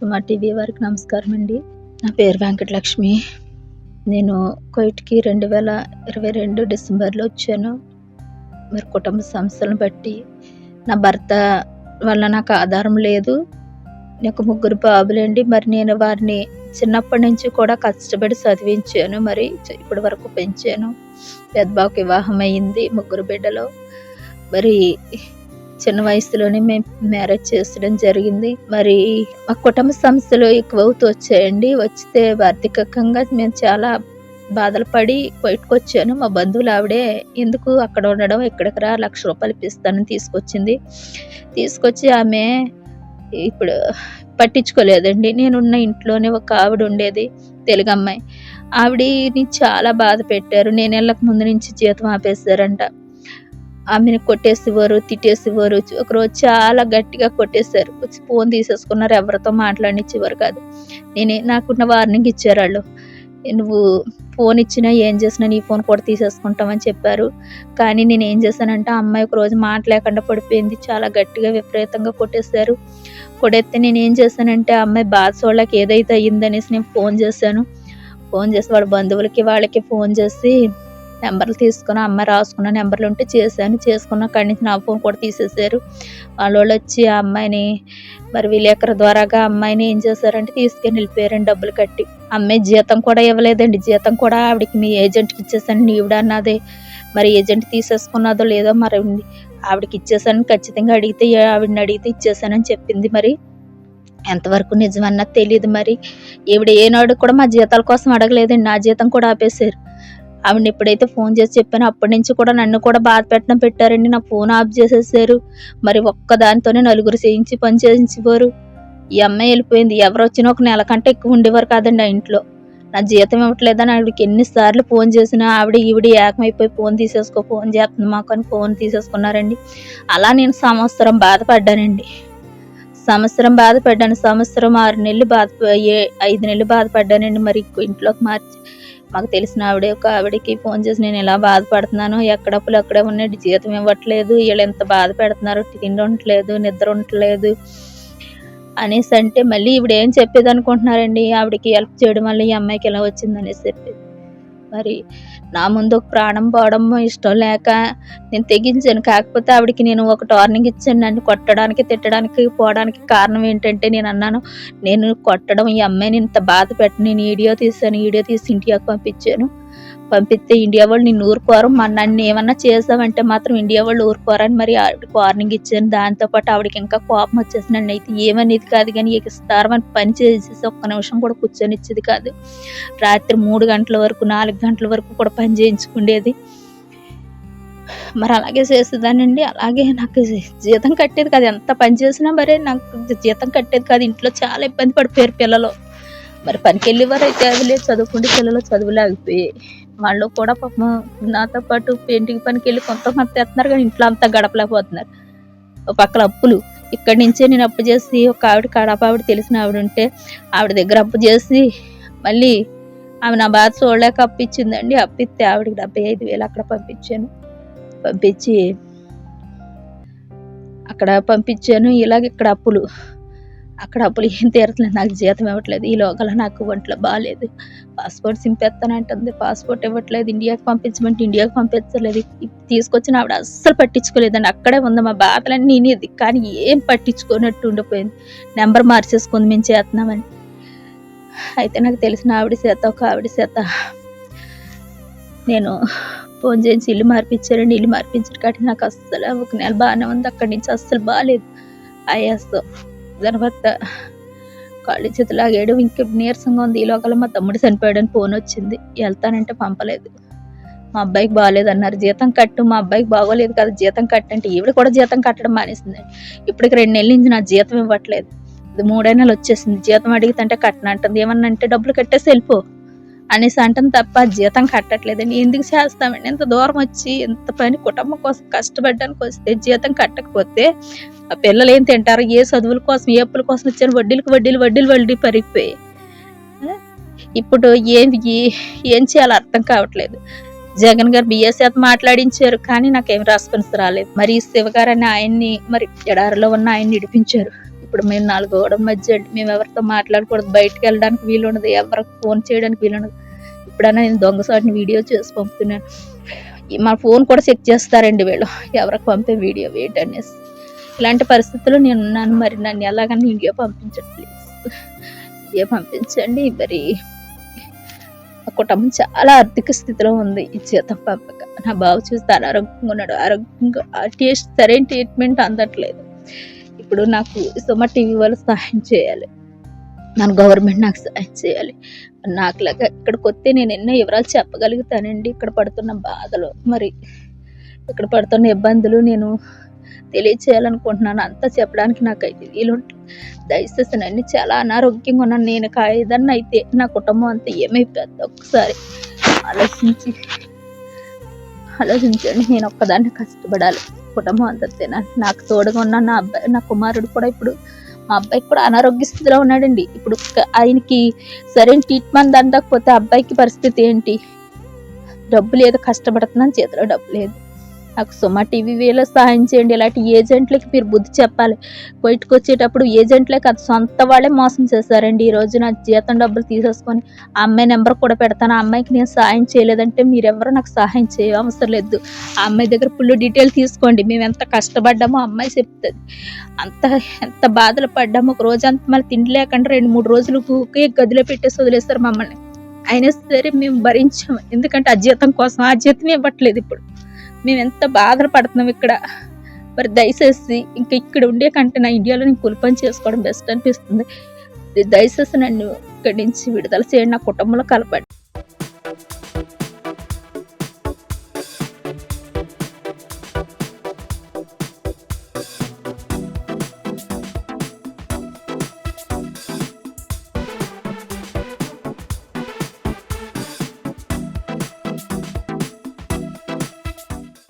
సుమా TV వారికి నమస్కారం అండి. నా పేరు వెంకటలక్ష్మి. నేను కువైట్‌కి 2022 డిసెంబర్‌లో వచ్చాను. మరి కుటుంబ సమస్యలను బట్టి నా భర్త వల్ల నాకు ఆధారం లేదు. నాకు ముగ్గురు బాబులండి. మరి నేను వారిని చిన్నప్పటి నుంచి కూడా కష్టపడి చదివించాను. మరి ఇప్పటి వరకు పెంచాను. పెద్ద బాబుకి వివాహం అయింది. ముగ్గురు బిడ్డలు. మరి చిన్న వయసులోనే మేము మ్యారేజ్ చేసడం జరిగింది. మరి మా కుటుంబ సమస్యలు ఎక్కువవుతూ వచ్చాయండి. వచ్చితే ఆర్థికంగా మేము చాలా బాధలు పడి బయటకు వచ్చాను. మా బంధువులు ఆవిడే ఎందుకు అక్కడ ఉండడం, ఇక్కడికి రా, ₹1,00,000 ఇప్పిస్తానని తీసుకొచ్చింది. తీసుకొచ్చి ఆమె ఇప్పుడు పట్టించుకోలేదండి. నేనున్న ఇంట్లోనే ఒక ఆవిడ ఉండేది, తెలుగు అమ్మాయి. ఆవిడని చాలా బాధ పెట్టారు. నేను వెళ్ళక ముందు నుంచి జీతం ఆపేశారంట. ఆమెను కొట్టేసేవారు, తిట్టేసేవారు. ఒకరోజు చాలా గట్టిగా కొట్టేశారు. వచ్చి ఫోన్ తీసేసుకున్నారు. ఎవరితో మాట్లాడనిచ్చేవారు కాదు. నాకున్న వార్నింగ్ ఇచ్చారు వాళ్ళు. నువ్వు ఫోన్ ఇచ్చినా ఏం చేసినా నీ ఫోన్ కూడా తీసేసుకుంటామని చెప్పారు. కానీ నేను ఏం చేశానంటే, ఆ అమ్మాయి ఒకరోజు మాట లేకుండా పడిపోయింది. చాలా గట్టిగా విపరీతంగా కొట్టేశారు. కొట్టేస్తే నేను ఏం చేశానంటే, ఆ అమ్మాయి బాధ చూడలేక ఏదైతే అయ్యిందనేసి నేను ఫోన్ చేశాను. ఫోన్ చేసి వాళ్ళ బంధువులకి వాళ్ళకి ఫోన్ చేసి నెంబర్లు తీసుకుని, అమ్మాయి రాసుకున్న నెంబర్లు ఉంటే చేశాను. చేసుకున్న కాడి నుంచి నా ఫోన్ కూడా తీసేశారు. వాళ్ళు వచ్చి ఆ అమ్మాయిని మరి విలేకరు ద్వారాగా అమ్మాయిని ఏం చేశారంటే తీసుకొని వెళ్ళిపోయారండి డబ్బులు కట్టి. అమ్మాయి జీతం కూడా ఇవ్వలేదండి. జీతం కూడా ఆవిడకి మీ ఏజెంట్కి ఇచ్చేసాను ఈవిడ అన్నది. మరి ఏజెంట్ తీసేసుకున్నదో లేదో మరి ఆవిడకి ఇచ్చేసాను. ఖచ్చితంగా ఆవిడని అడిగితే ఇచ్చేసానని చెప్పింది. మరి ఎంతవరకు నిజమన్నది తెలియదు. మరి ఈవిడ ఏనాడు కూడా మా జీతాల కోసం అడగలేదండి. నా జీతం కూడా ఆపేశారు. ఆవిడని ఎప్పుడైతే ఫోన్ చేసి చెప్పానో అప్పటి నుంచి కూడా నన్ను కూడా బాధ పెట్టారండి. నా ఫోన్ ఆఫ్ చేసేసారు. మరి ఒక్కదానితోనే నలుగురు చేయించి పని చేయించేవారు. ఈ అమ్మాయి వెళ్ళిపోయింది. ఎవరు వచ్చినా ఒక నెల కంటే ఎక్కువ ఉండేవారు కాదండి ఆ ఇంట్లో. నా జీతం ఇవ్వట్లేదని ఆవిడకి ఎన్నిసార్లు ఫోన్ చేసినా ఈవిడ ఏకమైపోయి ఫోన్ చేస్తుంది మాకు అని ఫోన్ తీసేసుకున్నారండి. అలా నేను సంవత్సరం బాధపడ్డానండి. సంవత్సరం 6 నెలలు 5 నెలలు బాధపడ్డానండి. మరి ఇంట్లోకి మార్చి మాకు తెలిసిన ఒక ఆవిడకి ఫోన్ చేసి నేను ఇలా బాధపడుతున్నాను, ఎక్కడ అప్పులు అక్కడే ఉన్నాయి, జీతం ఇవ్వట్లేదు, వీళ్ళు ఎంత బాధ పెడుతున్నారు, తిండి ఉండట్లేదు, నిద్ర ఉండట్లేదు అనేసి అంటే మళ్ళీ ఈవిడ ఏం చెప్పేది అనుకుంటున్నారండి, ఆవిడకి హెల్ప్ చేయడం వల్ల ఈ అమ్మాయికి ఇలా వచ్చిందనేసి చెప్పేది. మరి నా ముందు ఒక ప్రాణం పోవడం ఇష్టం లేక నేను తెగించాను. కాకపోతే ఆవిడకి నేను ఒక వార్నింగ్ ఇచ్చాను. నన్ను కొట్టడానికి, తిట్టడానికి, పోవడానికి కారణం ఏంటంటే నేను అన్నాను, నేను కొట్టడం ఈ అమ్మాయిని ఇంత బాధ పెట్టను. నేను వీడియో తీసి ఇండియాకి పంపిస్తే ఇండియా వాళ్ళు నిన్ను ఊరుకోరు. నన్ను ఏమన్నా చేసావంటే మాత్రం ఇండియా వాళ్ళు ఊరుకోరని మరి ఆవిడకి వార్నింగ్ ఇచ్చాను. దాంతోపాటు ఆవిడకి ఇంకా కోపం వచ్చేసి నన్ను అయితే ఏమనేది కాదు, కానీ ఇస్తారమని పని చేసేసి ఒక్క నిమిషం కూడా కూర్చొని ఇచ్చేది కాదు. రాత్రి 3 గంటల వరకు 4 గంటల వరకు కూడా పని చేయించుకునేది. మరి అలాగే చేసేదానండి. అలాగే నాకు జీతం కట్టేది కాదు. ఎంత పని చేసినా మరి నాకు జీతం కట్టేది కాదు. ఇంట్లో చాలా ఇబ్బంది పడిపోయారు పిల్లలు. మరి పనికి వెళ్ళేవారు అయితే అది లేదు, చదువుకుంటే పిల్లలు చదువులాగిపోయి వాళ్ళు కూడా పాపం నాతో పాటు పెయింటింగ్ పనికి వెళ్ళి కొంతమంది తెస్తున్నారు, కానీ ఇంట్లో అంతా గడపలేకపోతున్నారు. ఒక పక్కన అప్పులు. ఇక్కడి నుంచే నేను అప్పు చేసి ఒక ఆవిడ తెలిసిన ఆవిడ ఉంటే ఆవిడ దగ్గర అప్పు చేసి మళ్ళీ ఆమె నా బాధ చూడలేక అప్పిచ్చిందండి. అప్పిస్తే ఆవిడకి 75,000 అక్కడ పంపించాను. ఇలాగ ఇక్కడ అప్పులు ఏం తీరట్లేదు. నాకు జీతం ఇవ్వట్లేదు. ఈ లోకల నాకు ఒంట్లో బాగాలేదు. పాస్పోర్ట్ సింపేస్తానంటుంది, పాస్పోర్ట్ ఇవ్వట్లేదు. ఇండియాకి పంపించమంటే ఇండియాకి పంపించలేదు. తీసుకొచ్చిన ఆవిడ అస్సలు పట్టించుకోలేదండి. అక్కడే ఉంది మా బాధలన్నీ నేనేది, కానీ ఏం పట్టించుకోనట్టు ఉండిపోయింది. నెంబర్ మార్చేసుకుంది మేము చేస్తున్నామని. అయితే నాకు తెలిసిన ఒక ఆవిడ చేత నేను ఫోన్ చేసి ఇల్లు మార్పించారండి. ఇల్లు మార్పించారు కాబట్టి నాకు అస్సలు 1 నెల బాగానే ఉంది. అక్కడి నుంచి అస్సలు బాగాలేదు. ఆయాసం, తర్వాత కాళ్ళు చేతులు ఆగేయడం, ఇంకా నీరసంగా ఉంది. ఈ లోకల్ మా తమ్ముడు చనిపోయాడని ఫోన్ వచ్చింది. వెళ్తానంటే పంపలేదు. మా అబ్బాయికి బాగోలేదన్నారు. జీతం కట్టు, మా అబ్బాయికి బాగోలేదు కదా జీతం కట్టంటే ఈవిడ కూడా జీతం కట్టడం మానేసిందండి. ఇప్పటికి 2 నెలల నుంచి నా జీతం ఇవ్వట్లేదు. ఇది 3 నెలలు వచ్చేసింది. జీతం అడిగితే కట్టనంటుంది. ఏమన్నా అంటే డబ్బులు కట్టేసి వెళ్ళిపో అనేసి అంటుంది తప్ప జీతం కట్టట్లేదండి. ఎందుకు చేస్తామండి? ఇంత దూరం వచ్చి ఇంత పని కుటుంబం కోసం కష్టపడడానికి వస్తే జీతం కట్టకపోతే ఆ పిల్లలు ఏం తింటారు? ఏ చదువుల కోసం, ఏ అప్పుల కోసం వచ్చారు? వడ్డీ పరిగిపోయి ఇప్పుడు ఏం చేయాలో అర్థం కావట్లేదు. జగన్ గారు బిఎస్ఎఫ్ మాట్లాడించారు, కానీ నాకేం రెస్పాన్స్ రాలేదు. మరి శివగారు అని ఆయన్ని మరి ఎడారిలో ఉన్న ఆయన్ని ఇడిపించారు. ఇప్పుడు మేము 4 గోడల మధ్య అండి. మేము ఎవరితో మాట్లాడకూడదు, బయటికి వెళ్ళడానికి వీలుండదు, ఎవరికి ఫోన్ చేయడానికి వీలుండదు. ఇప్పుడైనా నేను దొంగసాటిని వీడియో చేసి పంపుతున్నాను. మా ఫోన్ కూడా చెక్ చేస్తారండి వీళ్ళు, ఎవరికి పంపే వీడియో ఏంటనేసి. ఇలాంటి పరిస్థితుల్లో నేను ఉన్నాను. మరి నన్ను ఎలాగని వీడియో పంపించండి ప్లీజ్, వీడియో పంపించండి. మరి మా కుటుంబం చాలా ఆర్థిక స్థితిలో ఉంది. ఈ జీతం పంపక నా బావ చూస్తే అనారోగ్యంగా ఉన్నాడు. ఆరోగ్యంగా సరైన ట్రీట్మెంట్ అందట్లేదు. ఇప్పుడు నాకు సుమ టీవీ వాళ్ళు సహాయం చేయాలి, మన గవర్నమెంట్ నాకు సహాయం చేయాలి. నాకులాగా ఇక్కడికి వస్తే నేను ఎన్నో వివరాలు చెప్పగలుగుతానండి. ఇక్కడ పడుతున్న బాధలు, మరి ఇక్కడ పడుతున్న ఇబ్బందులు నేను తెలియచేయాలనుకుంటున్నాను. అంతా చెప్పడానికి నాకైతే వీలుంటుంది. దయచేసి నన్ను చాలా అనారోగ్యంగా ఉన్నాను. నేను ఏదన్నా అయితే నా కుటుంబం అంతా ఏమైపోద్ది ఒకసారి ఆలోచించండి. నేను ఒక్కదాన్ని కష్టపడాలి, కుటుంబం అంతా తినాలి. నాకు తోడుగా ఉన్న నా అబ్బాయి, నా కుమారుడు కూడా ఇప్పుడు, మా అబ్బాయికి కూడా అనారోగ్య స్థితిలో ఉన్నాడండి. ఇప్పుడు ఆయనకి సరైన ట్రీట్మెంట్ అందకపోతే అబ్బాయికి పరిస్థితి ఏంటి? డబ్బు లేదు, కష్టపడుతున్నాను, చేతిలో డబ్బు లేదు. నాకు సుమ టీవీ వేలో సహాయం చేయండి. ఇలాంటి ఏజెంట్లకి మీరు బుద్ధి చెప్పాలి. బయటకు వచ్చేటప్పుడు ఏజెంట్లే కాదు, సొంత వాళ్ళే మోసం చేశారండి. ఈ రోజు నా జీతం డబ్బులు తీసేసుకొని ఆ అమ్మాయి నెంబర్ కూడా పెడతాను. ఆ అమ్మాయికి నేను సహాయం చేయలేదంటే మీరెవరో నాకు సహాయం అవసరం లేదు. ఆ అమ్మాయి దగ్గర ఫుల్ డీటెయిల్ తీసుకోండి. మేము ఎంత కష్టపడ్డామో అమ్మాయి చెప్తుంది. ఎంత బాధలు పడ్డామో. ఒక రోజంతా మళ్ళీ తిండి లేకుండా 2-3 రోజులు గదిలో పెట్టేసి వదిలేస్తారు మమ్మల్ని. అయినా సరే మేము భరించాము, ఎందుకంటే ఆ జీతం కోసం. ఆ జీతం ఇవ్వట్లేదు. ఇప్పుడు మేము ఎంత బాధలు పడుతున్నాం ఇక్కడ. మరి దయచేసి ఇంకా ఇక్కడ ఉండే కంటే నా ఇండియాలో నేను కూలి పని చేసుకోవడం బెస్ట్ అనిపిస్తుంది. దయచేసి నన్ను ఇక్కడి నుంచి విడుదల చేయండి, నా కుటుంబంలో కలపండి.